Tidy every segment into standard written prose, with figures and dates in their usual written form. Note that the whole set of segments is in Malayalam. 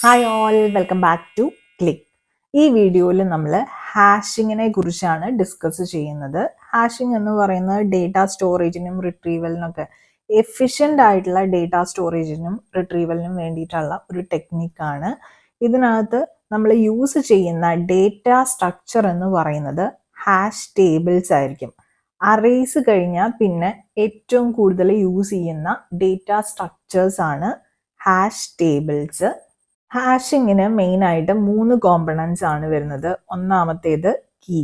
Hi all, welcome back to click. ഈ വീഡിയോയിൽ നമ്മൾ ഹാഷിങ്ങിനെ കുറിച്ചാണ് ഡിസ്കസ് ചെയ്യുന്നത്. ഹാഷിംഗ് എന്ന് പറയുന്നത് ഡേറ്റ സ്റ്റോറേജിനും റിട്രീവലിനൊക്കെ എഫിഷ്യൻ്റ് ആയിട്ടുള്ള ഡേറ്റ സ്റ്റോറേജിനും റിട്രീവലിനും വേണ്ടിയിട്ടുള്ള ഒരു ടെക്നിക്കാണ്. ഇതിനകത്ത് നമ്മൾ യൂസ് ചെയ്യുന്ന ഡേറ്റ സ്ട്രക്ചർ എന്ന് പറയുന്നത് ഹാഷ് ടേബിൾസ് ആയിരിക്കും. അറേസ് കഴിഞ്ഞാൽ പിന്നെ ഏറ്റവും കൂടുതൽ യൂസ് ചെയ്യുന്ന ഡേറ്റ സ്ട്രക്ചേഴ്സ് ആണ് ഹാഷ് ടേബിൾസ്. ഹാഷിങ്ങിന് മെയിനായിട്ട് 3 കോമ്പണൻസ് ആണ് വരുന്നത്. ഒന്നാമത്തേത് കീ,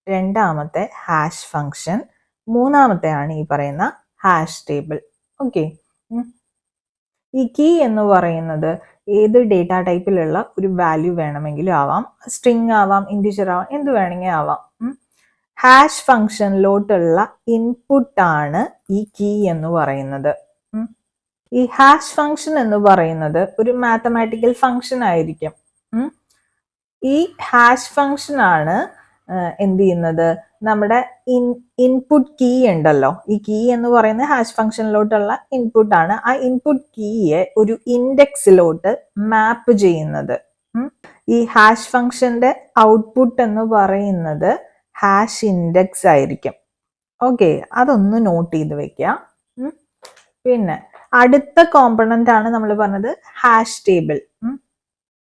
രണ്ടാമത്തെ ഹാഷ് ഫങ്ഷൻ, മൂന്നാമത്തെയാണ് ഈ പറയുന്ന ഹാഷ് ടേബിൾ. ഓക്കെ, ഈ കീ എന്ന് പറയുന്നത് ഏത് ഡേറ്റ ടൈപ്പിലുള്ള ഒരു വാല്യൂ വേണമെങ്കിലും ആവാം. സ്ട്രിങ് ആവാം, ഇൻറ്റിജർ ആവാം, എന്ത് വേണമെങ്കിൽ ആവാം. ഹാഷ് ഫങ്ഷനിലോട്ടുള്ള ഇൻപുട്ടാണ് ഈ കീ എന്ന് പറയുന്നത്. ഈ ഹാഷ് ഫങ്ഷൻ എന്ന് പറയുന്നത് ഒരു മാത്തമാറ്റിക്കൽ ഫങ്ഷൻ ആയിരിക്കും. ഈ ഹാഷ് ഫങ്ഷൻ ആണ് എന്ത് ചെയ്യുന്നത്, നമ്മുടെ ഇൻപുട്ട് കീ ഉണ്ടല്ലോ, ഈ കീ എന്ന് പറയുന്നത് ഹാഷ് ഫങ്ഷനിലോട്ടുള്ള ഇൻപുട്ട് ആണ്. ആ ഇൻപുട്ട് കീയെ ഒരു ഇൻഡെക്സിലോട്ട് മാപ്പ് ചെയ്യുന്നത്. ഈ ഹാഷ് ഫങ്ഷന്റെ ഔട്ട്പുട്ട് എന്ന് പറയുന്നത് ഹാഷ് ഇൻഡെക്സ് ആയിരിക്കും. ഓക്കെ, അതൊന്ന് നോട്ട് ചെയ്ത് വെക്കുക. പിന്നെ അടുത്ത കോമ്പണന്റ് ആണ് നമ്മൾ പറഞ്ഞത് ഹാഷ് ടേബിൾ.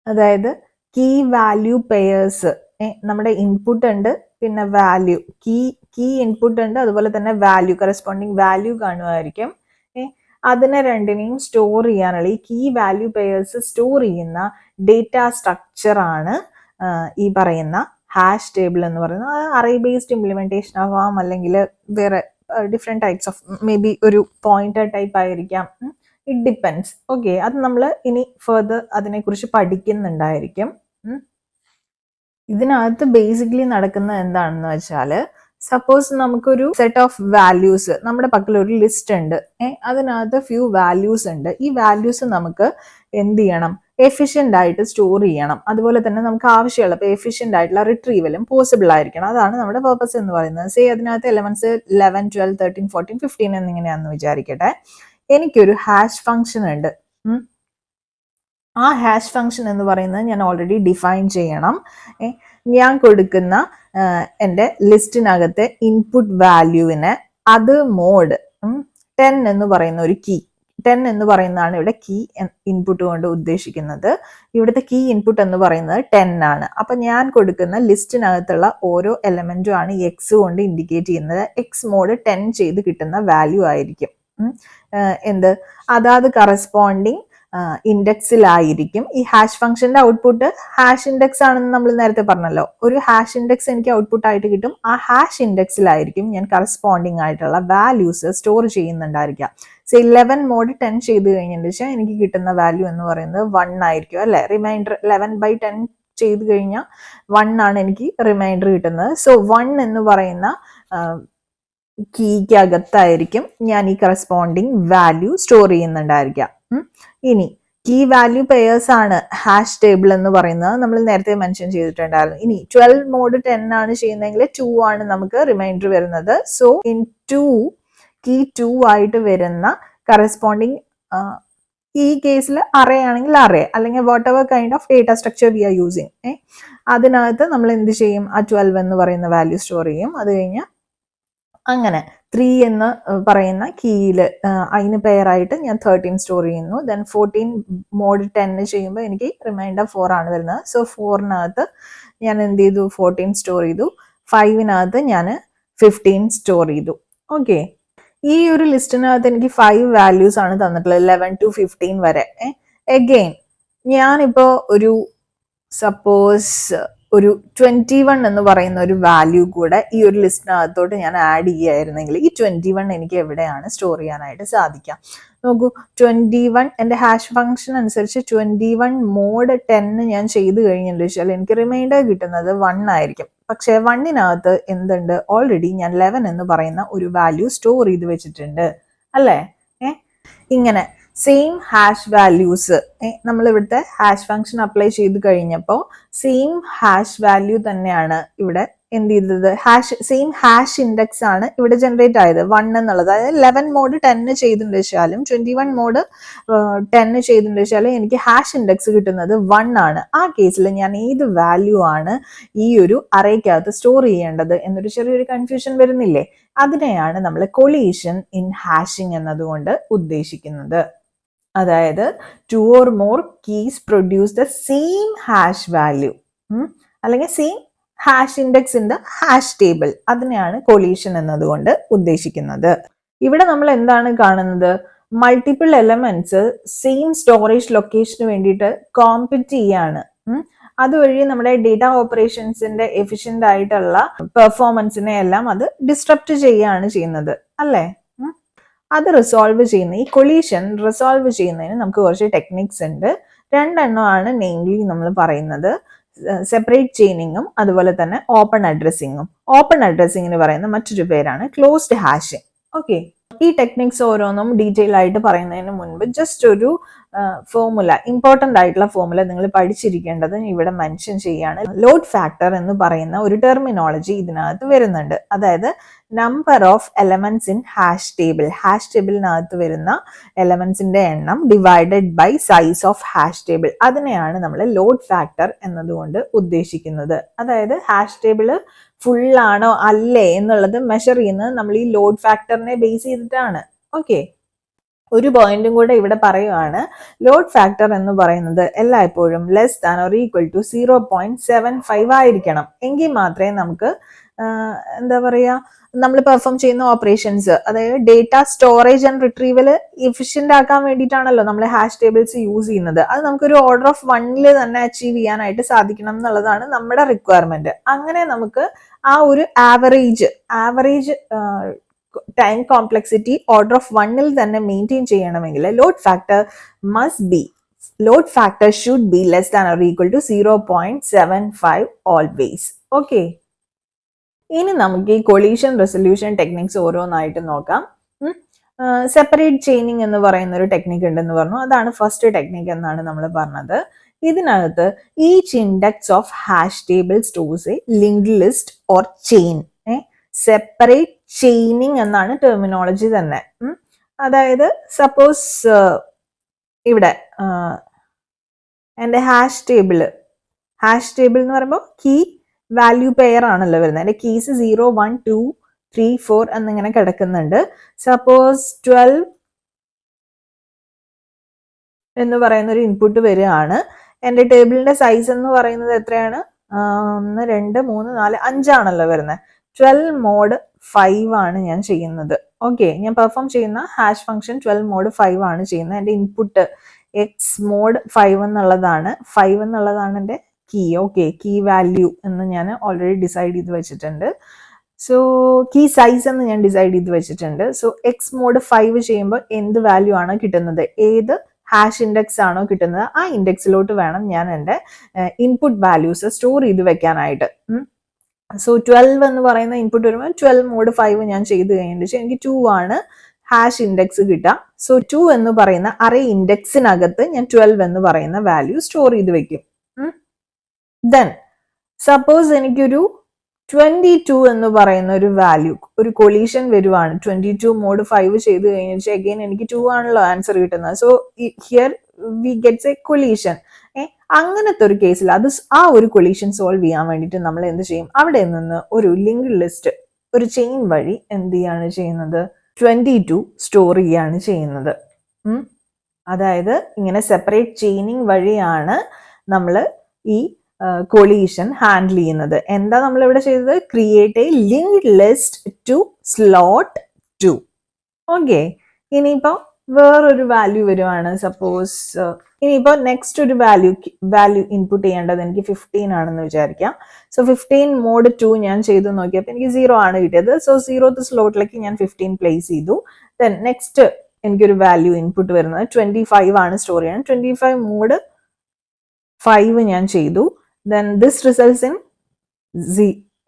അതായത് കീ വാല്യൂ പെയേഴ്സ്. നമ്മുടെ ഇൻപുട്ട് ഉണ്ട്, പിന്നെ വാല്യൂ, കീ ഇൻപുട്ട് ഉണ്ട്, അതുപോലെ തന്നെ വാല്യൂ, കറസ്പോണ്ടിങ് വാല്യൂ കാണുമായിരിക്കും. അതിനെ രണ്ടിനെയും സ്റ്റോർ ചെയ്യാനുള്ള ഈ കീ വാല്യൂ പെയേഴ്സ് സ്റ്റോർ ചെയ്യുന്ന ഡേറ്റ സ്ട്രക്ചർ ആണ് ഈ പറയുന്ന ഹാഷ് ടേബിൾ എന്ന് പറയുന്നത്. അറേ ബേസ്ഡ് ഇംപ്ലിമെന്റേഷൻ ആവാം, അല്ലെങ്കിൽ വേറെ different types of, may be ഒരു പോയിന്റർ ടൈപ്പ് ആയിരിക്കാം. It depends. ഓക്കെ, അത് നമ്മൾ ഇനി ഫർദർ അതിനെക്കുറിച്ച് പഠിക്കുന്നുണ്ടായിരിക്കും. ഇതിനകത്ത് ബേസിക്കലി നടക്കുന്നത് എന്താണെന്ന് വെച്ചാൽ, സപ്പോസ് നമുക്കൊരു സെറ്റ് ഓഫ് വാല്യൂസ്, നമ്മുടെ പക്കൽ ഒരു ലിസ്റ്റ് ഉണ്ട്, അതിനകത്ത് ഫ്യൂ വാല്യൂസ് ഉണ്ട്. ഈ വാല്യൂസ് നമുക്ക് എന്ത് ചെയ്യണം, എഫിഷ്യൻ്റ് ആയിട്ട് സ്റ്റോർ ചെയ്യണം. അതുപോലെ തന്നെ നമുക്ക് ആവശ്യമുള്ള എഫിഷ്യൻ്റ് ആയിട്ടുള്ള റിട്രീവലും പോസിബിൾ ആയിരിക്കണം. അതാണ് നമ്മുടെ പർപ്പസ് എന്ന് പറയുന്നത്. സേ അതിനകത്ത് എലമെന്റ്സ് 11, 12, 13, 14, 15 എന്നിങ്ങനെയാണെന്ന് വിചാരിക്കട്ടെ. എനിക്കൊരു ഹാഷ് ഫംഗ്ഷൻ ഉണ്ട്. ആ ഹാഷ് ഫംഗ്ഷൻ എന്ന് പറയുന്നത് ഞാൻ ഓൾറെഡി ഡിഫൈൻ ചെയ്യണം. ഞാൻ കൊടുക്കുന്ന എൻ്റെ ലിസ്റ്റിനകത്തെ ഇൻപുട്ട് വാല്യൂവിന് അത് മോഡ് 10 എന്ന് പറയുന്ന ഒരു കീ, 10 എന്ന് പറയുന്നതാണ് ഇവിടെ കീ ഇൻപുട്ട് കൊണ്ട് ഉദ്ദേശിക്കുന്നത്. ഇവിടുത്തെ കീ ഇൻപുട്ട് എന്ന് പറയുന്നത് 10 ആണ്. അപ്പൊ ഞാൻ കൊടുക്കുന്ന ലിസ്റ്റിനകത്തുള്ള ഓരോ എലമെന്റും ആണ് എക്സ് കൊണ്ട് ഇൻഡിക്കേറ്റ് ചെയ്യുന്നത്. എക്സ് മോഡ് 10 ചെയ്ത് കിട്ടുന്ന വാല്യൂ ആയിരിക്കും. എന്ത്, അതാത് കറസ്പോണ്ടിങ് ഇൻഡെക്സിലായിരിക്കും. ഈ ഹാഷ് ഫംഗ്ഷന്റെ ഔട്ട്പുട്ട് ഹാഷ് ഇൻഡെക്സ് ആണെന്ന് നമ്മൾ നേരത്തെ പറഞ്ഞല്ലോ. ഒരു ഹാഷ് ഇൻഡെക്സ് എനിക്ക് ഔട്ട്പുട്ട് ആയിട്ട് കിട്ടും. ആ ഹാഷ് ഇൻഡെക്സിലായിരിക്കും ഞാൻ കറസ്പോണ്ടിങ് ആയിട്ടുള്ള വാല്യൂസ് സ്റ്റോർ ചെയ്യുന്നുണ്ടായിരിക്കാം. സോ 11 മോഡ് 10 ചെയ്ത് കഴിഞ്ഞതിന് ശേഷം എനിക്ക് കിട്ടുന്ന വാല്യൂ എന്ന് പറയുന്നത് 1 ആയിരിക്കും, അല്ലെ? റിമൈൻഡർ 11/10 ചെയ്ത് കഴിഞ്ഞാൽ 1 ആണ് എനിക്ക് റിമൈൻഡർ കിട്ടുന്നത്. സോ 1 എന്ന് പറയുന്ന കീക്കകത്തായിരിക്കും ഞാൻ ഈ കറസ്പോണ്ടിങ് വാല്യൂ സ്റ്റോർ ചെയ്യുന്നുണ്ടായിരിക്കാം. ഇനി കീ വാല്യൂ പെയേഴ്സ് ആണ് ഹാഷ് ടേബിൾ എന്ന് പറയുന്നത്, നമ്മൾ നേരത്തെ മെൻഷൻ ചെയ്തിട്ടുണ്ടായിരുന്നു. ഇനി 12 മോഡ് 10 ആണ് ചെയ്യുന്നതെങ്കിൽ 2 ആണ് നമുക്ക് റിമൈൻഡർ വരുന്നത്. സോ ഇൻ 2 കീ 2 ആയിട്ട് വരുന്ന കറസ്പോണ്ടിങ്, ഈ കേസിൽ അറേ ആണെങ്കിൽ അറേ, അല്ലെങ്കിൽ whatever kind of data structure we are using, അതിനകത്ത് നമ്മൾ എന്ത് ചെയ്യും, ആ 12 എന്ന് പറയുന്ന വാല്യൂ സ്റ്റോർ ചെയ്യും. അത് കഴിഞ്ഞ് അങ്ങനെ 3 എന്ന് പറയുന്ന കീയിൽ അതിന് പെയറായിട്ട് ഞാൻ 13 സ്റ്റോർ ചെയ്യുന്നു. ദെൻ 14 മോഡ് 10 ചെയ്യുമ്പോൾ എനിക്ക് റിമൈൻഡർ 4 ആണ് വരുന്നത്. സോ 4-നകത്ത് ഞാൻ എന്ത് ചെയ്തു, 14 സ്റ്റോർ ചെയ്തു. 5-നകത്ത് ഞാൻ 15 സ്റ്റോർ ചെയ്തു. ഓക്കെ, ഈ ഒരു ലിസ്റ്റിനകത്ത് എനിക്ക് 5 വാല്യൂസ് ആണ് തന്നിട്ടുള്ളത്, 11 to 15 വരെ. എഗെയിൻ ഞാനിപ്പോ ഒരു സപ്പോസ് ഒരു 21 എന്ന് പറയുന്ന ഒരു വാല്യൂ കൂടെ ഈ ഒരു ലിസ്റ്റിനകത്തോട്ട് ഞാൻ ആഡ് ചെയ്യുകയായിരുന്നെങ്കിൽ ഈ 21 എനിക്ക് എവിടെയാണ് സ്റ്റോർ ചെയ്യാനായിട്ട് സാധിക്കാം? നോക്കൂ, 21 എൻ്റെ ഹാഷ് ഫംഗ്ഷൻ അനുസരിച്ച് 21 മോഡ് 10 ഞാൻ ചെയ്ത് കഴിഞ്ഞെന്ന് വെച്ചാൽ എനിക്ക് റിമൈൻഡർ കിട്ടുന്നത് 1 ആയിരിക്കും. പക്ഷെ 1-നകത്ത് എന്തുണ്ട്, ഓൾറെഡി ഞാൻ 11 എന്ന് പറയുന്ന ഒരു വാല്യൂ സ്റ്റോർ ചെയ്ത് വെച്ചിട്ടുണ്ട്, അല്ലേ? ഇങ്ങനെ സെയിം ഹാഷ് വാല്യൂസ് നമ്മൾ ഇവിടുത്തെ ഹാഷ് ഫംഗ്ഷൻ അപ്ലൈ ചെയ്ത് കഴിഞ്ഞപ്പോൾ സെയിം ഹാഷ് വാല്യൂ തന്നെയാണ് ഇവിടെ എന്ത് ചെയ്തത് സെയിം ഹാഷ് ഇൻഡെക്സ് ആണ് ഇവിടെ ജനറേറ്റ് ആയത് 1 എന്നുള്ളത്. അതായത് 11 മോഡ് 10 ചെയ്തിട്ടുണ്ട് വെച്ചാലും 21 മോഡ് 10 ചെയ്തിട്ടുണ്ട് വെച്ചാലും എനിക്ക് ഹാഷ് ഇൻഡെക്സ് കിട്ടുന്നത് 1 ആണ്. ആ കേസിൽ ഞാൻ ഏത് വാല്യൂ ആണ് ഈ ഒരു അറേക്കകത്ത് സ്റ്റോർ ചെയ്യേണ്ടത് എന്നൊരു ചെറിയൊരു കൺഫ്യൂഷൻ വരുന്നില്ലേ? അതിനെയാണ് നമ്മൾ കൊളീഷൻ ഇൻ ഹാഷിംഗ് എന്നതുകൊണ്ട് ഉദ്ദേശിക്കുന്നത്. അതായത് 2 or more keys produce the same hash value അല്ലെങ്കിൽ same hash index in the hash table. അതിനെയാണ് കൊളീഷൻ എന്നതുകൊണ്ട് ഉദ്ദേശിക്കുന്നത്. ഇവിടെ നമ്മൾ എന്താണ് കാണുന്നത്? മൾട്ടിപ്പിൾ എലമെന്റ്സ് സെയിം സ്റ്റോറേജ് ലൊക്കേഷന് വേണ്ടിയിട്ട് കോമ്പറ്റ് ചെയ്യാണ്. അതുവഴി നമ്മുടെ ഡേറ്റ ഓപ്പറേഷൻസിന്റെ എഫിഷ്യന്റ് ആയിട്ടുള്ള പെർഫോമൻസിനെ എല്ലാം അത് ഡിസ്ട്രപ്റ്റ് ചെയ്യുകയാണ് ചെയ്യുന്നത് അല്ലേ? അത് റിസോൾവ് ചെയ്യുന്ന ഈ കൊളീഷൻ റിസോൾവ് ചെയ്യുന്നതിന് നമുക്ക് കുറച്ച് ടെക്നിക്സ് ഉണ്ട്. 2 എണ്ണമാണ് നെയിംലി നമ്മൾ പറയുന്നത്. സെപ്പറേറ്റ് ചെയിനിങ്ങും അതുപോലെ തന്നെ ഓപ്പൺ അഡ്രസ്സിങ്ങും. ഓപ്പൺ അഡ്രസ്സിങ്ങിന് പറയുന്ന മറ്റൊരു പേരാണ് ക്ലോസ്ഡ് ഹാഷിംഗ്. ഓക്കെ, ഈ ടെക്നിക്സ് ഓരോന്നും ഡീറ്റെയിൽ ആയിട്ട് പറയുന്നതിന് മുൻപ് ജസ്റ്റ് ഒരു ഫോർമുല, ഇമ്പോർട്ടൻ്റ് ആയിട്ടുള്ള ഫോർമുല നിങ്ങൾ പഠിച്ചിരിക്കേണ്ടത് ഇവിടെ മെൻഷൻ ചെയ്യാണ്. ലോഡ് ഫാക്ടർ എന്ന് പറയുന്ന ഒരു ടെർമിനോളജി ഇതിനകത്ത് വരുന്നുണ്ട്. അതായത് number of elements in hash table. Hash ടേബിളിനകത്ത് വരുന്ന എലമെന്റ്സിന്റെ എണ്ണം divided by size of hash table. അതിനെയാണ് നമ്മൾ ലോഡ് ഫാക്ടർ എന്നതുകൊണ്ട് ഉദ്ദേശിക്കുന്നത്. അതായത് ഹാഷ് ടേബിള് ഫുൾ ആണോ അല്ലേ എന്നുള്ളത് മെഷർ ചെയ്യുന്നത് നമ്മൾ ഈ ലോഡ് ഫാക്ടറിനെ ബേസ് ചെയ്തിട്ടാണ്. ഓക്കെ, ഒരു പോയിന്റും കൂടെ ഇവിടെ പറയുവാണ്. ലോഡ് ഫാക്ടർ എന്ന് പറയുന്നത് എല്ലായ്പ്പോഴും less than or equal to 0.75 ആയിരിക്കണം. എങ്കിൽ മാത്രമേ നമുക്ക് എന്താ പറയാ, നമ്മൾ പെർഫോം ചെയ്യുന്ന ഓപ്പറേഷൻസ്, അതായത് ഡേറ്റ സ്റ്റോറേജ് ആൻഡ് റിട്രീവല് എഫിഷ്യന്റ് ആക്കാൻ വേണ്ടിയിട്ടാണല്ലോ നമ്മൾ ഹാഷ് ടേബിൾസ് യൂസ് ചെയ്യുന്നത്. അത് നമുക്കൊരു ഓർഡർ ഓഫ് 1 തന്നെ അച്ചീവ് ചെയ്യാനായിട്ട് സാധിക്കണം എന്നുള്ളതാണ് നമ്മുടെ റിക്വയർമെന്റ്. അങ്ങനെ നമുക്ക് ആ ഒരു average time complexity order of 1 തന്നെ മെയിൻറ്റെയിൻ ചെയ്യണമെങ്കിൽ load factor should be less than or equal to 0.75 always. Okay, ഇനി നമുക്ക് ഈ കൊളീഷൻ റെസൊല്യൂഷൻ ടെക്നിക്സ് ഓരോന്നായിട്ട് നോക്കാം. സെപ്പറേറ്റ് ചെയിനിങ് എന്ന് പറയുന്ന ഒരു ടെക്നിക് ഉണ്ടെന്ന് പറഞ്ഞു. അതാണ് ഫസ്റ്റ് ടെക്നിക് എന്നാണ് നമ്മൾ പറഞ്ഞത്. ഇതിനകത്ത് each index of hash table stores A linked list or chain. Separate chaining എന്നാണ് ടെർമിനോളജി തന്നെ. അതായത് സപ്പോസ് ഇവിടെ എൻ്റെ ഹാഷ് ടേബിൾ എന്ന് പറയുമ്പോൾ കീ വാല്യൂ പെയർ ആണല്ലോ വരുന്നത്. എൻ്റെ കീസ് 0, 1, 2, 3, 4 എന്നിങ്ങനെ കിടക്കുന്നുണ്ട്. സപ്പോസ് 12 എന്ന് പറയുന്ന ഒരു ഇൻപുട്ട് വരികയാണ്. എൻ്റെ ടേബിളിന്റെ സൈസ് എന്ന് പറയുന്നത് എത്രയാണ്? 1, 2, 3, 4, 5 ആണല്ലോ വരുന്നത്. 12 മോഡ് 5 ആണ് ഞാൻ ചെയ്യുന്നത്. ഓക്കെ, ഞാൻ പെർഫോം ചെയ്യുന്ന ഹാഷ് ഫംഗ്ഷൻ 12 മോഡ് 5 ആണ് ചെയ്യുന്നത്. എൻ്റെ ഇൻപുട്ട് എക്സ് മോഡ് 5 എന്നുള്ളതാണ്. 5 എന്നുള്ളതാണ് എൻ്റെ കീ. ഓക്കെ, കീ വാല്യൂ എന്ന് ഞാൻ ഓൾറെഡി ഡിസൈഡ് ചെയ്ത് വെച്ചിട്ടുണ്ട്. സോ കീ സൈസ് എന്ന് ഞാൻ ഡിസൈഡ് ചെയ്ത് വെച്ചിട്ടുണ്ട്. സോ എക്സ് മോഡ് 5 ചെയ്യുമ്പോൾ എന്ത് വാല്യൂ ആണോ കിട്ടുന്നത്, ഏത് ഹാഷ് ഇൻഡെക്സ് ആണോ കിട്ടുന്നത്, ആ ഇൻഡെക്സിലോട്ട് വേണം ഞാൻ എൻ്റെ ഇൻപുട്ട് വാല്യൂസ് സ്റ്റോർ ചെയ്ത് വെക്കാനായിട്ട്. സോ 12 എന്ന് പറയുന്ന ഇൻപുട്ട് വരുമ്പോൾ 12 മോഡ് 5 ഞാൻ ചെയ്ത് കഴിഞ്ഞിട്ട് എനിക്ക് 2 ആണ് ഹാഷ് ഇൻഡെക്സ് കിട്ടുക. സോ 2 എന്ന് പറയുന്ന അറേ ഇൻഡെക്സിനകത്ത് ഞാൻ 12 എന്ന് പറയുന്ന വാല്യൂ സ്റ്റോർ ചെയ്ത് വെക്കും. ദെൻ സപ്പോസ് എനിക്കൊരു 22 എന്ന് പറയുന്ന ഒരു വാല്യൂ, ഒരു കൊളീഷൻ വരുവാണ്. 22 മോഡ് 5 ചെയ്ത് കഴിഞ്ഞാൽ അഗെയിൻ എനിക്ക് 2 ആണല്ലോ ആൻസർ കിട്ടുന്നത്. So here we gets A collision. അങ്ങനത്തെ ഒരു കേസിൽ ആ ഒരു കൊളീഷൻ സോൾവ് ചെയ്യാൻ വേണ്ടിയിട്ട് നമ്മൾ എന്ത് ചെയ്യും, അവിടെ നിന്ന് ഒരു ലിങ്ക്ഡ് ലിസ്റ്റ്, ഒരു ചെയിൻ വഴി എന്ത് ചെയ്യാണ് ചെയ്യുന്നത്, 22 സ്റ്റോർ ചെയ്യാണ് ചെയ്യുന്നത്. അതായത് ഇങ്ങനെ സെപ്പറേറ്റ് ചെയിനിങ് വഴിയാണ് നമ്മൾ ഈ കൊളീഷൻ ഹാൻഡിൽ ചെയ്യുന്നത്. എന്താ നമ്മൾ ഇവിടെ ചെയ്തത്? Create a linked list to slot 2. Okay, ഇനിയിപ്പോ വേറൊരു വാല്യൂ വരുവാണ്. സപ്പോസ് ഇനിയിപ്പോ നെക്സ്റ്റ് ഒരു വാല്യൂ ഇൻപുട്ട് ചെയ്യേണ്ടത് എനിക്ക് 15 ആണെന്ന് വിചാരിക്കാം. സോ 15 മോഡ് 2 ഞാൻ ചെയ്ത് നോക്കിയപ്പോൾ എനിക്ക് 0 ആണ് കിട്ടിയത്. സോ 0th സ്ലോട്ടിലേക്ക് ഞാൻ 15 പ്ലേസ് ചെയ്തു. ദെൻ നെക്സ്റ്റ് എനിക്കൊരു വാല്യൂ ഇൻപുട്ട് വരുന്നത് 25 ആണ് സ്റ്റോർ ചെയ്യണം. 25 മോഡ് 5 ഞാൻ ചെയ്തു. Then this results in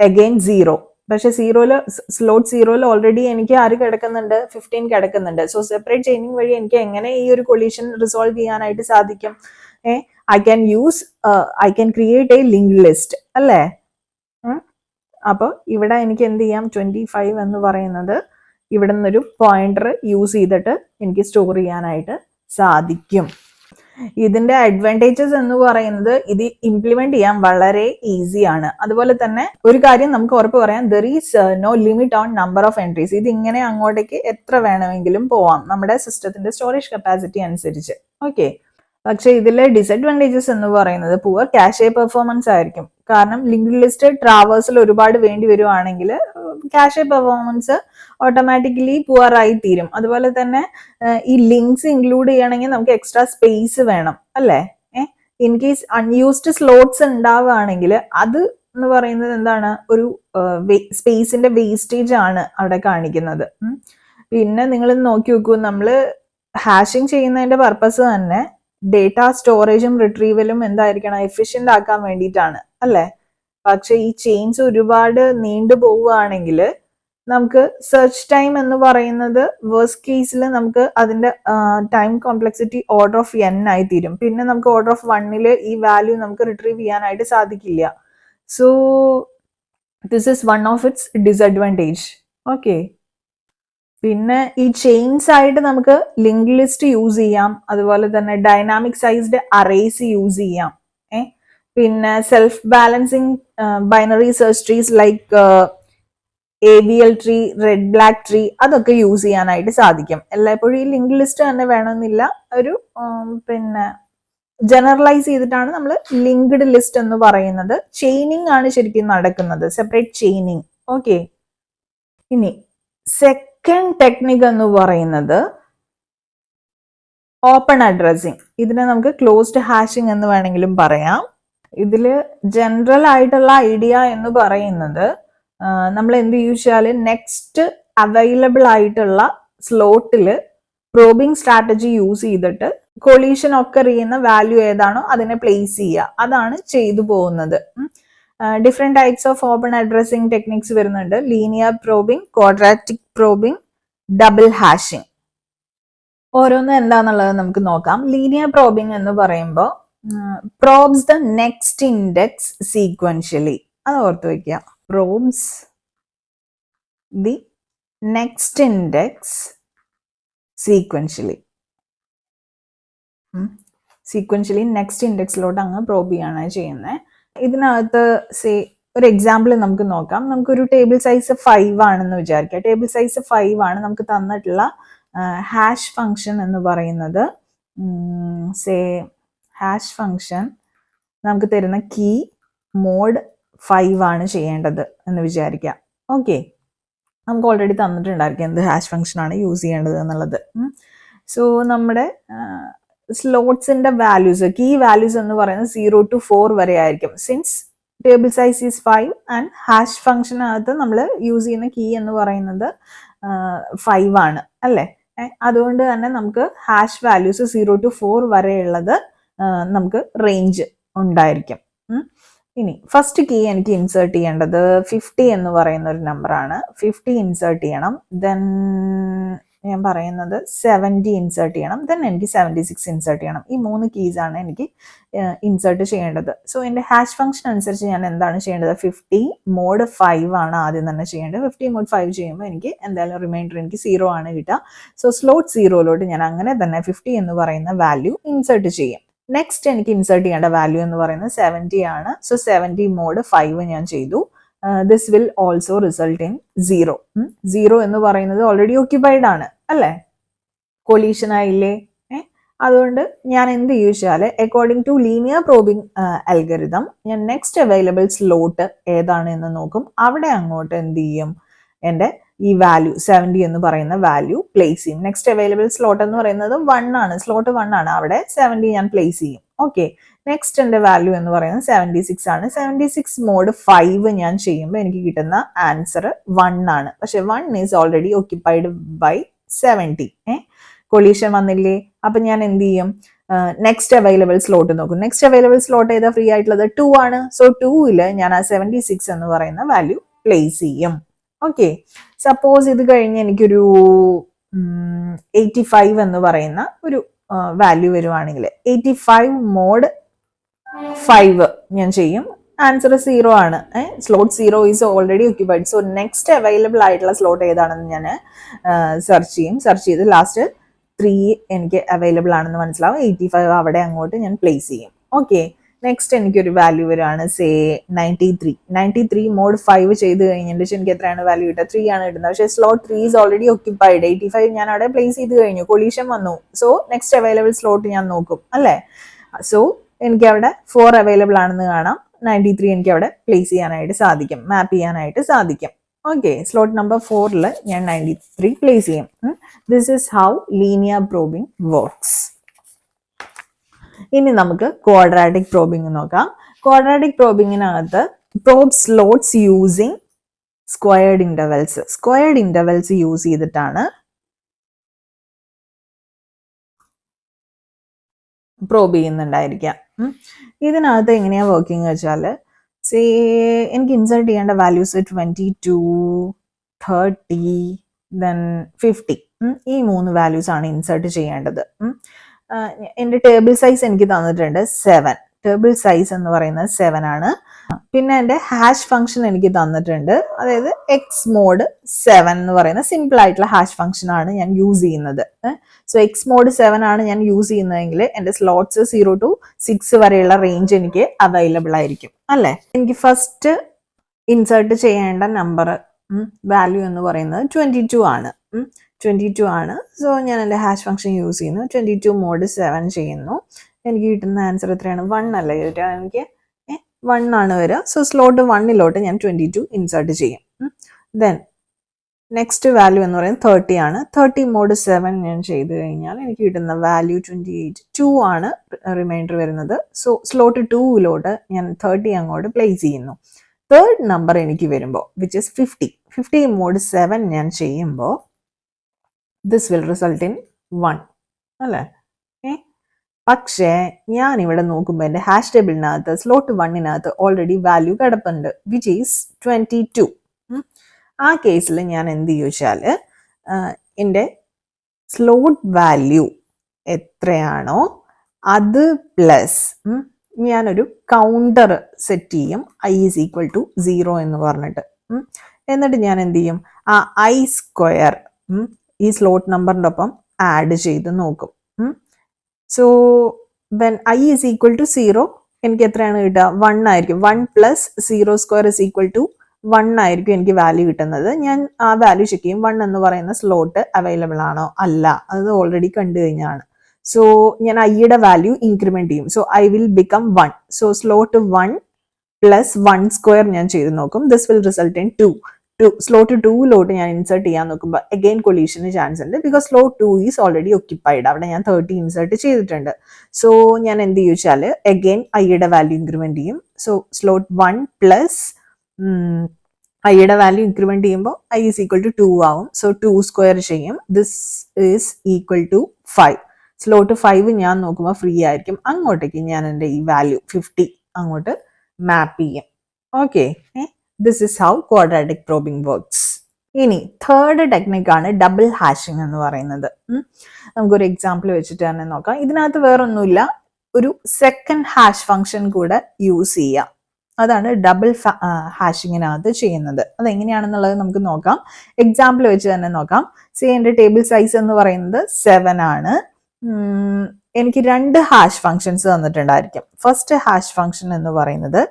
again 0. പക്ഷെ സ്ലോട്ട് 0 ഓൾറെഡി എനിക്ക് ആര് കിടക്കുന്നുണ്ട്, 15 കിടക്കുന്നുണ്ട്. സോ സെപ്പറേറ്റ് ചെയിനിങ് വഴി എനിക്ക് എങ്ങനെ ഈ ഒരു കൊളീഷൻ റിസോൾവ് ചെയ്യാനായിട്ട് സാധിക്കും? I can create a linked list അല്ലേ? അപ്പോൾ ഇവിടെ എനിക്ക് എന്ത് ചെയ്യാം, 25 എന്ന് പറയുന്നത് ഇവിടെ നിന്നൊരു പോയിന്റർ യൂസ് ചെയ്തിട്ട് എനിക്ക് സ്റ്റോർ ചെയ്യാനായിട്ട് സാധിക്കും. ഇതിന്റെ അഡ്വാൻറ്റേജസ് എന്ന് പറയുന്നത് ഇത് ഇംപ്ലിമെന്റ് ചെയ്യാൻ വളരെ ഈസിയാണ്. അതുപോലെ തന്നെ ഒരു കാര്യം നമുക്ക് ഉറപ്പ് പറയാം, there is no limit on number of entries. ഇത് ഇങ്ങനെ അങ്ങോട്ടേക്ക് എത്ര വേണമെങ്കിലും പോവാം നമ്മുടെ സിസ്റ്റത്തിന്റെ സ്റ്റോറേജ് കപ്പാസിറ്റി അനുസരിച്ച്. ഓക്കെ, പക്ഷെ ഇതിലെ ഡിസഡ്വാൻറ്റേജസ് എന്ന് പറയുന്നത് പുവർ ക്യാഷെ പെർഫോമൻസ് ആയിരിക്കും. കാരണം ലിങ്ക്ഡ് ലിസ്റ്റ് ട്രാവേഴ്സിൽ ഒരുപാട് വേണ്ടി വരുവാണെങ്കിൽ ക്യാഷെ പെർഫോമൻസ് ഓട്ടോമാറ്റിക്കലി പുവർ ആയി തീരും. അതുപോലെ തന്നെ ഈ ലിങ്ക്സ് ഇൻക്ലൂഡ് ചെയ്യണമെങ്കിൽ നമുക്ക് എക്സ്ട്രാ സ്പേസ് വേണം അല്ലേ. ഇൻ കേസ് അൺയൂസ്ഡ് സ്ലോട്ട്സ് ഉണ്ടാവുകയാണെങ്കിൽ അത് എന്ന് പറയുന്നത് എന്താണ്, ഒരു സ്പേസിന്റെ വേസ്റ്റേജ് ആണ് അവിടെ കാണിക്കുന്നത്. പിന്നെ നിങ്ങൾ നോക്കി നോക്കൂ, നമ്മൾ ഹാഷിംഗ് ചെയ്യുന്നതിന്റെ പർപ്പസ് തന്നെ ഡേറ്റ സ്റ്റോറേജും റിട്രീവലും എന്തായിരിക്കണം, എഫിഷ്യന്റ് ആക്കാൻ വേണ്ടിയിട്ടാണ് അല്ലേ. പക്ഷെ ഈ ചെയിൻസ് ഒരുപാട് നീണ്ടു പോവുകയാണെങ്കിൽ നമുക്ക് സെർച്ച് ടൈം എന്ന് പറയുന്നത് വേഴ്സ്റ്റ് കേസിൽ നമുക്ക് അതിന്റെ time complexity order of n ആയി തീരും. പിന്നെ നമുക്ക് ഓർഡർ ഓഫ് 1 ഈ വാല്യൂ നമുക്ക് റിട്രീവ് ചെയ്യാനായിട്ട് സാധിക്കില്ല. So this is one of its disadvantage. Okay, പിന്നെ ഈ ചെയിൻസ് ആയിട്ട് നമുക്ക് ലിങ്ക് ലിസ്റ്റ് യൂസ് ചെയ്യാം. അതുപോലെ തന്നെ ഡൈനാമിക് സൈസ്ഡ് അറേസ് യൂസ് ചെയ്യാം. പിന്നെ self balancing binary search trees like AVL tree, red black tree, അതൊക്കെ യൂസ് ചെയ്യാനായിട്ട് സാധിക്കും. എല്ലായ്പ്പോഴും ഈ ലിങ്ക് ലിസ്റ്റ് തന്നെ വേണമെന്നില്ല. ഒരു പിന്നെ ജനറലൈസ് ചെയ്തിട്ടാണ് നമ്മൾ ലിങ്ക്ഡ് ലിസ്റ്റ് എന്ന് പറയുന്നത്. ചെയിനിങ് ആണ് ശരിക്കും നടക്കുന്നത്, സെപ്പറേറ്റ് ചെയിനിങ്. ഓക്കെ, ഇനി സെക്കൻഡ് ടെക്നിക് എന്ന് പറയുന്നത് ഓപ്പൺ അഡ്രസ്സിങ്. ഇതിനെ നമുക്ക് ക്ലോസ്ഡ് ഹാഷിംഗ് എന്ന് വേണമെങ്കിലും പറയാം. ഇതിൽ ജനറൽ ആയിട്ടുള്ള ഐഡിയ എന്ന് പറയുന്നത് നമ്മൾ എന്ത് ചോദിച്ചാൽ നെക്സ്റ്റ് അവൈലബിൾ ആയിട്ടുള്ള സ്ലോട്ടിൽ പ്രോബിംഗ് സ്ട്രാറ്റജി യൂസ് ചെയ്തിട്ട് കൊളീഷൻ ഒക്കെ അറിയുന്ന വാല്യൂ ഏതാണോ അതിനെ പ്ലേസ് ചെയ്യുക. അതാണ് ചെയ്തു പോകുന്നത്. Different types of open addressing techniques വരുന്നുണ്ട്. Linear probing, quadratic probing, double hashing. ഓരോന്നും എന്താന്നുള്ളത് നമുക്ക് നോക്കാം. ലീനിയർ പ്രോബിംഗ് എന്ന് പറയുമ്പോൾ probes the next index sequentially. അത് ഓർത്ത് വയ്ക്കുക. probes the next index sequentially. Sequentially next indexലോട്ട് അങ്ങ് പ്രോബ് ചെയ്യാണ് ചെയ്യുന്നത്. ഇതിനകത്ത് ഒരു എക്സാമ്പിൾ നമുക്ക് നോക്കാം. നമുക്കൊരു ടേബിൾ സൈസ് 5 ആണെന്ന് വിചാരിക്കുക. ടേബിൾ സൈസ് 5 ആണ്. നമുക്ക് തന്നിട്ടുള്ള ഹാഷ് ഫംഗ്ഷൻ എന്ന് പറയുന്നത് ഹാഷ് ഫംഗ്ഷൻ നമുക്ക് തരുന്ന കീ മോഡ് 5 ആണ് ചെയ്യേണ്ടത് എന്ന് വിചാരിക്കാം. ഓക്കെ, നമുക്ക് ഓൾറെഡി തന്നിട്ടുണ്ടായിരിക്കും എന്ത് ഹാഷ് ഫംഗ്ഷൻ ആണ് യൂസ് ചെയ്യേണ്ടത് എന്നുള്ളത്. സോ നമ്മുടെ സ്ലോട്ട്സിന്റെ വാല്യൂസ്, കീ വാല്യൂസ് എന്ന് പറയുന്നത് 0 to 4 വരെ ആയിരിക്കും. Since table size is 5 and hash ഫംഗ്ഷനകത്ത് നമ്മൾ യൂസ് ചെയ്യുന്ന കീ എന്ന് പറയുന്നത് 5 ആണ് അല്ലേ. അതുകൊണ്ട് തന്നെ നമുക്ക് ഹാഷ് വാല്യൂസ് 0 to 4 വരെയുള്ളത് നമുക്ക് റേഞ്ച് ഉണ്ടായിരിക്കും. ഇനി ഫസ്റ്റ് കീ എനിക്ക് ഇൻസേർട്ട് ചെയ്യേണ്ടത് 50 എന്ന് പറയുന്ന ഒരു നമ്പറാണ്. 50 ഇൻസേർട്ട് ചെയ്യണം. ദെൻ ഞാൻ പറയുന്നത് 70 ഇൻസേർട്ട് ചെയ്യണം. ദെൻ എനിക്ക് 76 ഇൻസേർട്ട് ചെയ്യണം. ഈ 3 കീസ് ആണ് എനിക്ക് ഇൻസേർട്ട് ചെയ്യേണ്ടത്. സോ എൻ്റെ ഹാഷ് ഫംഗ്ഷൻ അനുസരിച്ച് ഞാൻ എന്താണ് ചെയ്യേണ്ടത്, 50 മോഡ് 5 ആണ് ആദ്യം തന്നെ ചെയ്യേണ്ടത്. 50 മോഡ് 5 ചെയ്യുമ്പോൾ എനിക്ക് എന്തായാലും റിമൈൻഡർ എനിക്ക് 0 ആണ് കിട്ടുക. സോ സ്ലോട്ട് 0ലോട്ട് ഞാൻ അങ്ങനെ തന്നെ 50 എന്ന് പറയുന്ന വാല്യൂ ഇൻസേർട്ട് ചെയ്യും. നെക്സ്റ്റ് എനിക്ക് ഇൻസേർട്ട് ചെയ്യേണ്ട വാല്യൂ എന്ന് പറയുന്നത് 70 ആണ്. സോ 70 മോഡ് 5 ഞാൻ ചെയ്തു. This will also result in 0. 0 എന്ന് പറയുന്നത് ഓൾറെഡി ഓക്യുപ്പൈഡ് ആണ് അല്ലേ, കൊളീഷൻ ആയില്ലേ. അതുകൊണ്ട് ഞാൻ എന്ത് ചോദിച്ചാൽ according to linear probing algorithm ഞാൻ നെക്സ്റ്റ് അവൈലബിൾ സ്ലോട്ട് ഏതാണ് എന്ന് നോക്കും. അവിടെ അങ്ങോട്ട് എന്ത് ചെയ്യും, എൻ്റെ ഈ വാല്യൂ 70 എന്ന് പറയുന്ന വാല്യൂ പ്ലേസ് ചെയ്യും. നെക്സ്റ്റ് അവൈലബിൾ സ്ലോട്ട് എന്ന് പറയുന്നത് 1 ആണ്, സ്ലോട്ട് 1 ആണ്. അവിടെ 70 ഞാൻ പ്ലേസ് ചെയ്യും. ഓക്കെ, നെക്സ്റ്റ് എൻ്റെ വാല്യൂ എന്ന് പറയുന്നത് 76 ആണ്. 76 മോഡ് 5 ഞാൻ ചെയ്യുമ്പോൾ എനിക്ക് കിട്ടുന്ന ആൻസർ 1 ആണ്. പക്ഷെ 1 is already occupied by 70. Collision വന്നില്ലേ. അപ്പൊ ഞാൻ എന്ത് ചെയ്യും, നെക്സ്റ്റ് അവൈലബിൾ സ്ലോട്ട് നോക്കും. നെക്സ്റ്റ് അവൈലബിൾ സ്ലോട്ട് ഏതാ ഫ്രീ ആയിട്ടുള്ളത്, 2 ആണ്. സോ 2ൽ ഞാൻ ആ 76 എന്ന് പറയുന്ന വാല്യൂ പ്ലേസ് ചെയ്യും. ഓക്കെ, സപ്പോസ് ഇത് കഴിഞ്ഞ് എനിക്കൊരു 85 എന്ന് പറയുന്ന ഒരു വാല്യൂ വരുവാണെങ്കിൽ 85 മോഡ് 5 ഞാൻ ചെയ്യും. ആൻസർ 0 ആണ്. Slot 0 is already occupied. So next available ആയിട്ടുള്ള സ്ലോട്ട് ഏതാണെന്ന് ഞാൻ സെർച്ച് ചെയ്യും. സെർച്ച് ചെയ്ത് ലാസ്റ്റ് 3 എനിക്ക് അവൈലബിൾ ആണെന്ന് മനസ്സിലാവും. 85 അവിടെ അങ്ങോട്ട് ഞാൻ പ്ലേസ് ചെയ്യും. ഓക്കെ, നെക്സ്റ്റ് എനിക്കൊരു വാല്യൂ വരികയാണ്, സേ 93. 93 മോഡ് 5 ചെയ്ത് കഴിഞ്ഞിട്ട് എനിക്ക് എത്രയാണ് വാല്യൂ കിട്ടുക? 3 ആണ് കിട്ടുന്നത്. പക്ഷേ സ്ലോട്ട് 3 ഈസ് ഓൾറെഡി ഒക്യുപൈഡ്. 85 ഞാൻ അവിടെ പ്ലേസ് ചെയ്ത് കഴിഞ്ഞു, കൊളീഷൻ വന്നു. സോ നെക്സ്റ്റ് അവൈലബിൾ സ്ലോട്ട് ഞാൻ നോക്കും അല്ലേ. സോ എനിക്ക് അവിടെ 4 അവൈലബിൾ ആണെന്ന് കാണാം. 93 എനിക്ക് അവിടെ പ്ലേസ് ചെയ്യാനായിട്ട് സാധിക്കും, മാപ്പ് ചെയ്യാനായിട്ട് സാധിക്കും. ഓക്കെ, സ്ലോട്ട് നമ്പർ 4ൽ ഞാൻ 93 പ്ലേസ് ചെയ്യും. This is how linear probing works. ഇനി നമുക്ക് ക്വാഡ്രാറ്റിക് പ്രോബിംഗ് നോക്കാം. ക്വാഡ്രാറ്റിക് പ്രോബിങ്ങിനകത്ത് probe slots using squared intervals. Squared intervals use ചെയ്തിട്ടാണ് പ്രോബ് ചെയ്യുന്നുണ്ടായിരിക്കാം. ഇതിനകത്ത് എങ്ങനെയാ വർക്കിംഗ് വെച്ചാൽ, സേ എനിക്ക് ഇൻസേർട്ട് ചെയ്യേണ്ട വാല്യൂസ് 22, 30, ദെൻ 50. ഈ 3 വാല്യൂസ് ആണ് ഇൻസേർട്ട് ചെയ്യേണ്ടത്. എൻ്റെ ടേബിൾ സൈസ് എനിക്ക് തന്നിട്ടുണ്ട് 7. ടേബിൾ സൈസ് എന്ന് പറയുന്നത് 7 ആണ്. പിന്നെ എൻ്റെ ഹാഷ് ഫംഗ്ഷൻ എനിക്ക് തന്നിട്ടുണ്ട്, അതായത് എക്സ് മോഡ് 7 എന്ന് പറയുന്ന സിമ്പിൾ ആയിട്ടുള്ള ഹാഷ് ഫംഗ്ഷൻ ആണ് ഞാൻ യൂസ് ചെയ്യുന്നത്. സോ എക്സ് മോഡ് 7 ആണ് ഞാൻ യൂസ് ചെയ്യുന്നതെങ്കിൽ എൻ്റെ സ്ലോട്ട്സ് 0 to 6 വരെയുള്ള റേഞ്ച് എനിക്ക് അവൈലബിൾ ആയിരിക്കും അല്ലേ. എനിക്ക് ഫസ്റ്റ് ഇൻസേർട്ട് ചെയ്യേണ്ട നമ്പർ വാല്യൂ എന്ന് പറയുന്നത് 22 ആണ്. 22 ആണ്. സോ ഞാൻ എൻ്റെ ഹാഷ് ഫംഗ്ഷൻ യൂസ് ചെയ്യുന്നു. 22 മോഡ് 7 ചെയ്യുന്നു. എനിക്ക് കിട്ടുന്ന ആൻസർ എത്രയാണ്? 1 അല്ലേ കിട്ടുക? എനിക്ക് 1 ആണ് വരിക. സോ സ്ലോട്ട് 1ലോട്ട് ഞാൻ 22 ഇൻസേർട്ട് ചെയ്യും. ദെൻ നെക്സ്റ്റ് വാല്യൂ എന്ന് പറയുന്നത് 30 ആണ്. 30 മോഡ് 7 ഞാൻ ചെയ്ത് കഴിഞ്ഞാൽ എനിക്ക് കിട്ടുന്ന വാല്യൂ 28. 2 ആണ് റിമൈൻഡർ വരുന്നത്. സോ സ്ലോട്ട് 2ലോട്ട് ഞാൻ 30 അങ്ങോട്ട് പ്ലേസ് ചെയ്യുന്നു. തേർഡ് നമ്പർ എനിക്ക് വരുമ്പോൾ വിച്ച് ഇസ് 50. 50 മോഡ് 7 ഞാൻ ചെയ്യുമ്പോൾ ദിസ് വിൽ റിസൾട്ട് ഇൻ 1 അല്ലേ. പക്ഷേ ഞാൻ ഇവിടെ നോക്കുമ്പോൾ എൻ്റെ ഹാഷ് ടേബിളിനകത്ത് സ്ലോട്ട് 1നകത്ത് ഓൾറെഡി വാല്യൂ കിടപ്പുണ്ട്, വിച്ച് ഈസ് 22. ആ കേസിൽ ഞാൻ എന്ത് ചോദിച്ചാൽ എൻ്റെ സ്ലോട്ട് വാല്യൂ എത്രയാണോ അത് പ്ലസ് ഞാനൊരു കൗണ്ടർ സെറ്റ് ചെയ്യും, i ഈസ് ഈക്വൽ ടു 0 എന്ന് പറഞ്ഞിട്ട്. എന്നിട്ട് ഞാൻ എന്ത് ചെയ്യും, ആ i സ്ക്വയർ ഈ സ്ലോട്ട് നമ്പറിൻ്റെ ഒപ്പം ആഡ് ചെയ്ത് നോക്കും. So when i is equal to 0 എനിക്ക് എത്രയാണ് കിട്ടുക? 1 ആയിരിക്കും. 1 plus 0 square is equal to 1 ആയിരിക്കും എനിക്ക് വാല്യൂ കിട്ടുന്നത്. ഞാൻ ആ വാല്യൂ ചെക്ക് ചെയ്യും, 1 എന്ന് പറയുന്ന സ്ലോട്ട് അവൈലബിൾ ആണോ അല്ല, അത് ഓൾറെഡി കണ്ടു കഴിഞ്ഞാണ്. സോ ഞാൻ ഐയുടെ വാല്യൂ ഇൻക്രിമെന്റ് ചെയ്യും. So I will become 1. So slot 1 plus 1 square ഞാൻ ചെയ്ത് നോക്കും. This will result in 2. Slot 2ലോട്ട് ഞാൻ ഇൻസേർട്ട് ചെയ്യാൻ നോക്കുമ്പോൾ അഗെയിൻ കൊളീഷന് ചാൻസ് ഉണ്ട്, because slot 2 is already occupied. അവിടെ ഞാൻ 30 ഇൻസേർട്ട് ചെയ്തിട്ടുണ്ട്. സോ ഞാൻ എന്ത് ചോദിച്ചാൽ അഗെയിൻ ഐയുടെ വാല്യൂ ഇൻക്രിമെന്റ് ചെയ്യും. സോ സ്ലോട്ട് 1 പ്ലസ് ഐയുടെ വാല്യൂ ഇൻക്രിമെന്റ് ചെയ്യുമ്പോൾ i ഈസ് ഈക്വൽ ടു 2 ആവും. സോ 2 സ്ക്വയർ ചെയ്യും. This is equal to 5. Slot 5 ഞാൻ നോക്കുമ്പോൾ ഫ്രീ ആയിരിക്കും. അങ്ങോട്ടേക്ക് ഞാൻ എൻ്റെ ഈ വാല്യൂ 50 അങ്ങോട്ട് മാപ്പ് ചെയ്യും. Okay, this is how quadratic probing works. ഇനി തേർഡ് ടെക്നിക്കാണ് ഡബിൾ ഹാഷിംഗ് എന്ന് പറയുന്നത്. നമുക്കൊരു എക്സാമ്പിൾ വെച്ചിട്ട് തന്നെ നോക്കാം. ഇതിനകത്ത് വേറൊന്നുമില്ല, ഒരു സെക്കൻഡ് ഹാഷ് ഫംഗ്ഷൻ കൂടെ യൂസ് ചെയ്യാം. അതാണ് ഡബിൾ ഹാഷിങ്ങിനകത്ത് ചെയ്യുന്നത്. അതെങ്ങനെയാണെന്നുള്ളത് നമുക്ക് നോക്കാം. എക്സാമ്പിൾ വെച്ച് തന്നെ നോക്കാം. സേ എൻ്റെ ടേബിൾ സൈസ് എന്ന് പറയുന്നത് 7 ആണ്. എനിക്ക് 2 ഹാഷ് ഫങ്ഷൻസ് തന്നിട്ടുണ്ടായിരിക്കും. ഫസ്റ്റ് ഹാഷ് ഫംഗ്ഷൻ എന്ന് പറയുന്നത്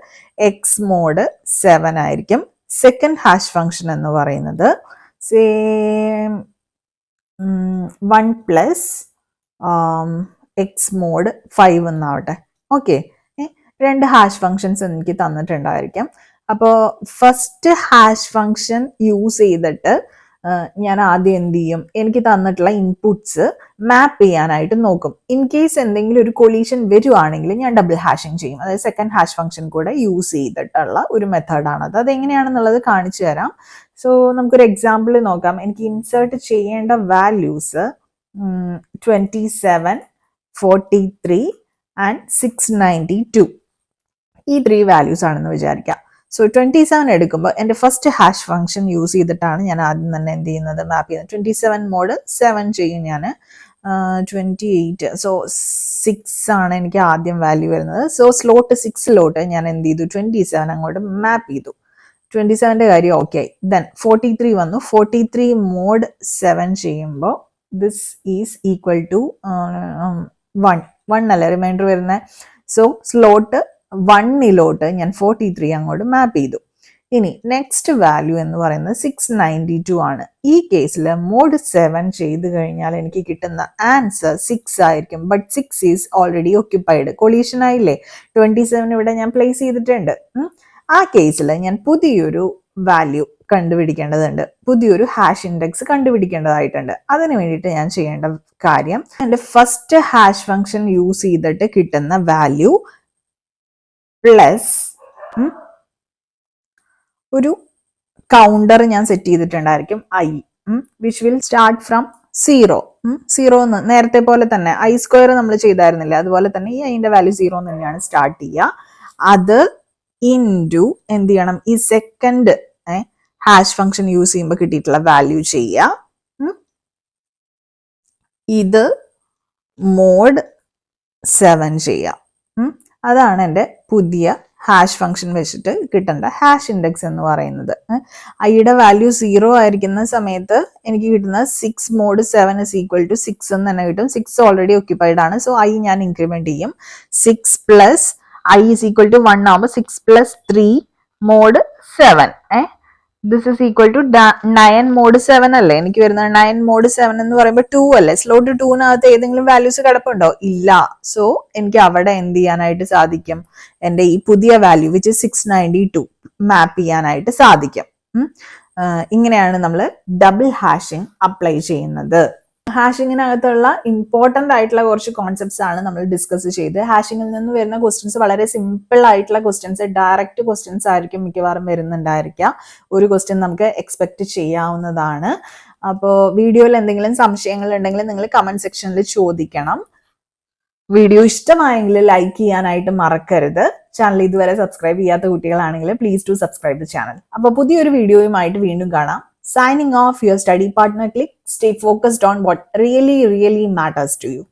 എക്സ് മോഡ് 7 ആയിരിക്കും. സെക്കൻഡ് ഹാഷ് ഫംഗ്ഷൻ എന്ന് പറയുന്നത് സേ 1 പ്ലസ് എക്സ് മോഡ് 5 എന്നാവട്ടെ. ഓക്കെ, 2 ഹാഷ് ഫങ്ഷൻസ് എനിക്ക് തന്നിട്ടുണ്ടായിരിക്കും. അപ്പോൾ ഫസ്റ്റ് ഹാഷ് ഫങ്ഷൻ യൂസ് ചെയ്തിട്ട് ഞാൻ ആദ്യം എന്ത് ചെയ്യും, എനിക്ക് തന്നിട്ടുള്ള ഇൻപുട്സ് മാപ്പ് ചെയ്യാനായിട്ട് നോക്കും. ഇൻ കേസ് എന്തെങ്കിലും ഒരു കൊളീഷൻ വരുവാണെങ്കിൽ ഞാൻ ഡബിൾ ഹാഷിംഗ് ചെയ്യും. അതായത് സെക്കൻഡ് ഹാഷ് ഫംഗ്ഷൻ കൂടെ യൂസ് ചെയ്തിട്ടുള്ള ഒരു മെത്തേഡാണത്. അതെങ്ങനെയാണെന്നുള്ളത് കാണിച്ചു തരാം. സോ നമുക്കൊരു എക്സാമ്പിൾ നോക്കാം. എനിക്ക് ഇൻസേർട്ട് ചെയ്യേണ്ട വാല്യൂസ് 27, 43 ആൻഡ് 692. ഈ 3 വാല്യൂസ് ആണെന്ന് വിചാരിക്കാം. സോ 27 എടുക്കുമ്പോൾ എൻ്റെ ഫസ്റ്റ് ഹാഷ് ഫംഗ്ഷൻ യൂസ് ചെയ്തിട്ടാണ് ഞാൻ ആദ്യം തന്നെ എന്ത് ചെയ്യുന്നത്, മാപ്പ് ചെയ്യുന്നത്. 27 മോഡ് 7 ചെയ്യും ഞാൻ. 28. സോ 6 ആണ് എനിക്ക് ആദ്യം വാല്യൂ വരുന്നത്. സോ സ്ലോട്ട് 6 ഞാൻ എന്ത് ചെയ്തു, 27 അങ്ങോട്ട് മാപ്പ് ചെയ്തു. 27ന്റെ കാര്യം ഓക്കെ ആയി. ദെൻ 43 വന്നു. 43 മോഡ് 7 ചെയ്യുമ്പോൾ ദിസ് ഈസ് ഈക്വൽ ടു 1 അല്ലേ റിമൈൻഡർ വരുന്നത്. സോ സ്ലോട്ട് 1 ഞാൻ 43 അങ്ങോട്ട് മാപ്പ് ചെയ്തു. ഇനി നെക്സ്റ്റ് വാല്യൂ എന്ന് പറയുന്നത് 692 ആണ്. ഈ കേസിൽ മോഡ് 7 ചെയ്ത് കഴിഞ്ഞാൽ എനിക്ക് കിട്ടുന്ന ആൻസർ 6 ആയിരിക്കും. But 6 is already occupied. Collision ആയില്ലേ, 27 ഇവിടെ ഞാൻ പ്ലേസ് ചെയ്തിട്ടുണ്ട്. ആ കേസിൽ ഞാൻ പുതിയൊരു വാല്യൂ കണ്ടുപിടിക്കേണ്ടതുണ്ട്, പുതിയൊരു ഹാഷ് ഇൻഡെക്സ് കണ്ടുപിടിക്കേണ്ടതായിട്ടുണ്ട്. അതിന് വേണ്ടിയിട്ട് ഞാൻ ചെയ്യേണ്ട കാര്യം, എൻ്റെ ഫസ്റ്റ് ഹാഷ് ഫംഗ്ഷൻ യൂസ് ചെയ്തിട്ട് കിട്ടുന്ന വാല്യൂ പ്ലസ് ഒരു കൗണ്ടർ ഞാൻ സെറ്റ് ചെയ്തിട്ടുണ്ടായിരിക്കും I, which will start from 0. 0 നേരത്തെ പോലെ തന്നെ I² നമ്മൾ ചെയ്തായിരുന്നില്ല, അതുപോലെ തന്നെ ഈ അതിന്റെ വാല്യൂ 0 തന്നെയാണ് സ്റ്റാർട്ട് ചെയ്യുക. അത് ഇൻറ്റു എന്ത് ചെയ്യണം, ഈ സെക്കൻഡ് ഹാഷ് ഫംഗ്ഷൻ യൂസ് ചെയ്യുമ്പോൾ കിട്ടിയിട്ടുള്ള വാല്യൂ ചെയ്യുക. ഇത് മോഡ് 7 ചെയ്യാം. അതാണ് എൻ്റെ പുതിയ ഹാഷ് ഫംഗ്ഷൻ വെച്ചിട്ട് കിട്ടേണ്ട ഹാഷ് ഇൻഡെക്സ് എന്ന് പറയുന്നത്. ഐയുടെ വാല്യൂ 0 ആയിരിക്കുന്ന സമയത്ത് എനിക്ക് കിട്ടുന്ന 6 മോഡ് 7 ഇസ് ഈക്വൽ ടു 6 എന്ന് തന്നെ കിട്ടും. 6 ഓൾറെഡി ഓക്യുപ്പൈഡ് ആണ്. സോ ഐ ഞാൻ ഇൻക്രിമെന്റ് ചെയ്യും. 6 plus I is equal to 1 ആവുമ്പോൾ 6 plus 3 mod 7. This is equal to 9 mod 7 അല്ലേ എനിക്ക് വരുന്നത്. 9 മോഡ് 7 എന്ന് പറയുമ്പോൾ 2 അല്ലേ. സ്ലോട്ട് 2-നകത്ത് ഏതെങ്കിലും വാല്യൂസ് കിടപ്പുണ്ടോ? ഇല്ല. സോ എനിക്ക് അവിടെ എന്ത് ചെയ്യാനായിട്ട് സാധിക്കും, എൻ്റെ ഈ പുതിയ വാല്യൂ വിച്ച് 692 മാപ്പ് ചെയ്യാനായിട്ട് സാധിക്കും. ഇങ്ങനെയാണ് നമ്മൾ ഡബിൾ ഹാഷിംഗ് അപ്ലൈ ചെയ്യുന്നത്. ഹാഷിങ്ങിനകത്തുള്ള ഇമ്പോർട്ടൻ്റ് ആയിട്ടുള്ള കുറച്ച് കോൺസെപ്റ്റ്സ് ആണ് നമ്മൾ ഡിസ്കസ് ചെയ്ത്. ഹാഷിങ്ങിൽ നിന്ന് വരുന്ന ക്വസ്റ്റ്യൻസ് വളരെ സിമ്പിൾ ആയിട്ടുള്ള ക്വസ്റ്റ്യൻസ്, ഡയറക്റ്റ് ക്വസ്റ്റ്യൻസ് ആയിരിക്കും മിക്കവാറും വരുന്നുണ്ടായിരിക്കുക. ഒരു ക്വസ്റ്റ്യൻ നമുക്ക് എക്സ്പെക്ട് ചെയ്യാവുന്നതാണ്. അപ്പോൾ വീഡിയോയിൽ എന്തെങ്കിലും സംശയങ്ങൾ ഉണ്ടെങ്കിൽ നിങ്ങൾ കമന്റ് സെക്ഷനിൽ ചോദിക്കണം. വീഡിയോ ഇഷ്ടമായെങ്കിൽ ലൈക്ക് ചെയ്യാനായിട്ട് മറക്കരുത്. ചാനൽ ഇതുവരെ സബ്സ്ക്രൈബ് ചെയ്യാത്ത കുട്ടികളാണെങ്കിൽ please to subscribe the channel. അപ്പോൾ പുതിയൊരു വീഡിയോയുമായിട്ട് വീണ്ടും കാണാം. Signing off, your study partner Click. Stay focused on what really matters to you.